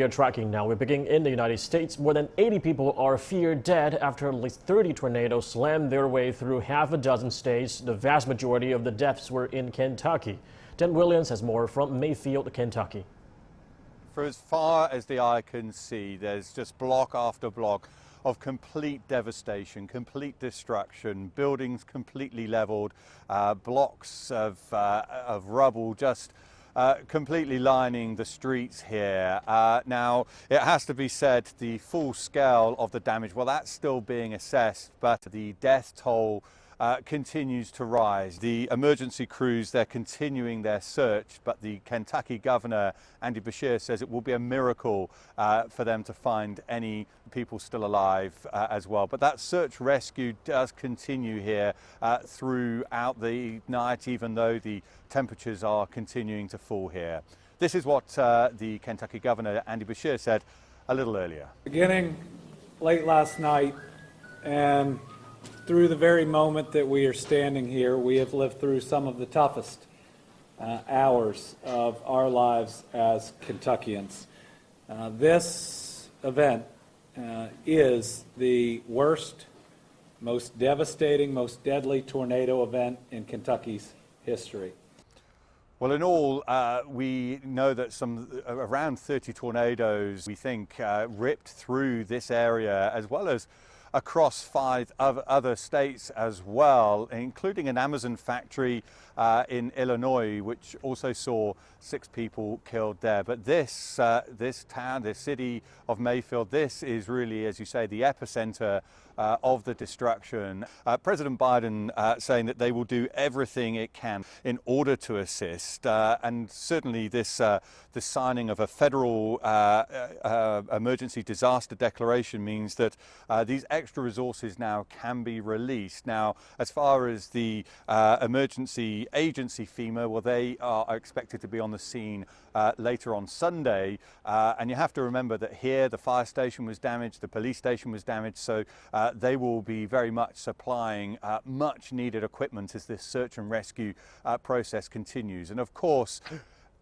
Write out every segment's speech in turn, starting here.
We are tracking now. We're beginning in the United States. More than 80 people are feared dead after at least 30 tornadoes slammed their way through half a dozen states. The vast majority of the deaths were in Kentucky. Dan Williams has more from Mayfield, Kentucky. For as far as the eye can see, there's just block after block of complete devastation, complete destruction, buildings completely leveled, blocks of rubble just completely lining the streets here. Now, it has to be said, the full scale of the damage, well, that's still being assessed, but the death toll continues to rise. The emergency crews, they're continuing their search, but the Kentucky governor, Andy Beshear, says it will be a miracle for them to find any people still alive as well. But that search rescue does continue here throughout the night, even though the temperatures are continuing to fall here. This is what the Kentucky governor, Andy Beshear, said a little earlier. Beginning late last night and through the very moment that we are standing here, we have lived through some of the toughest hours of our lives as Kentuckians. This event is the worst, most devastating, most deadly tornado event in Kentucky's history. Well, in all, we know that around 30 tornadoes, we think, ripped through this area, as well as across 5 other states as well, including an Amazon factory in Illinois, which also saw 6 people killed there. But this town, this city of Mayfield, this is really, as you say, the epicenter of the destruction. President Biden saying that they will do everything it can in order to assist, and certainly this the signing of a federal emergency disaster declaration means that these extra resources now can be released. Now, as far as the emergency agency FEMA, well, they are expected to be on the scene later on Sunday, and you have to remember that here the fire station was damaged, the police station was damaged, so they will be very much supplying much needed equipment as this search and rescue process continues. And of course,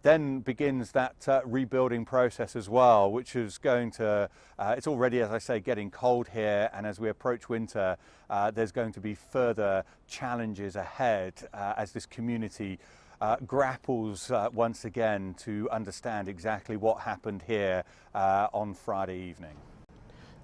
then begins that rebuilding process as well, which is going to, it's already, as I say, getting cold here, and as we approach winter, there's going to be further challenges ahead as this community grapples once again to understand exactly what happened here on Friday evening.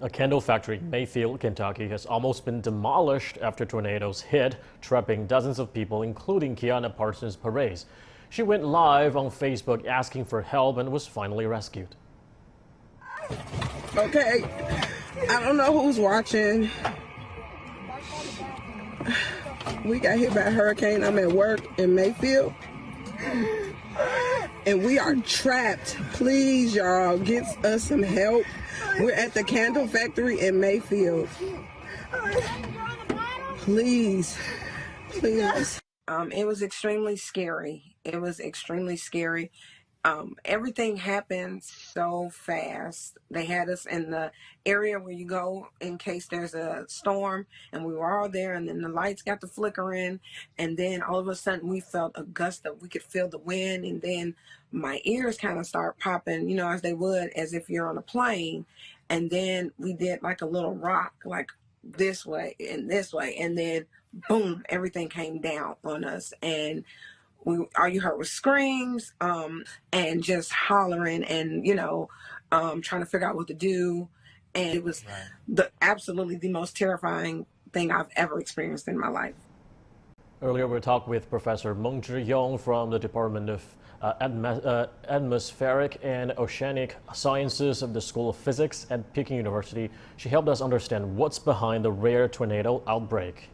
A candle factory in Mayfield, Kentucky has almost been demolished after tornadoes hit, trapping dozens of people, including Kiana Parsons Perez. She went live on Facebook asking for help and was finally rescued. Okay, I don't know who's watching. We got hit by a hurricane. I'm at work in Mayfield, and we are trapped. Please, y'all, get us some help. We're at the candle factory in Mayfield. Please, please. It was extremely scary. It was extremely scary. Everything happened so fast. They had us in the area where you go in case there's a storm, and we were all there, and then the lights got to flickering, and then all of a sudden we felt a gust of, we could feel the wind, and then my ears kind of start popping, you know, as they would, as if you're on a plane. And then we did like a little rock, like this way, and then boom, everything came down on us, and all you heard was screams and just hollering, and trying to figure out what to do. And it was absolutely the most terrifying thing I've ever experienced in my life. Earlier, we talked with Professor Meng Zhiyong from the Department of Atmospheric and Oceanic Sciences of the School of Physics at Peking University. She helped us understand what's behind the rare tornado outbreak.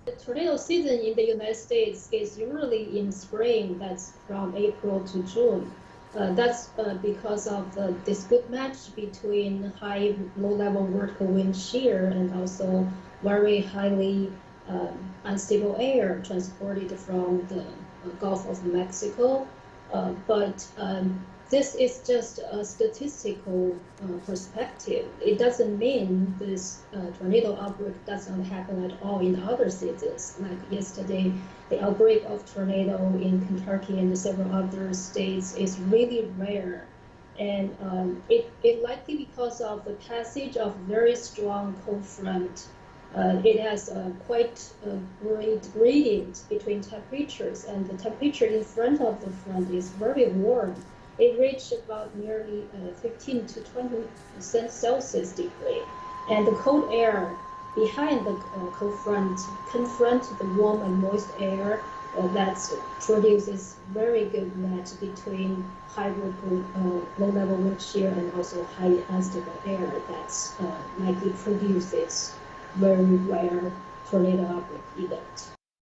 The tornado season in the United States is usually in spring, that's from April to June. That's because of this good match between high low-level vertical wind shear and also very highly unstable air transported from the Gulf of Mexico. But this is just a statistical perspective. It doesn't mean this tornado outbreak doesn't happen at all in other seasons. Like yesterday, the outbreak of tornado in Kentucky and several other states is really rare. And it likely because of the passage of very strong cold front. It has quite a gradient between temperatures, and the temperature in front of the front is very warm. It reached about nearly 15 to 20% Celsius degree, and the cold air behind the cold front confront the warm and moist air that produces very good match between high low-level wind shear and also high unstable air that likely produces very rare tornado outbreak event.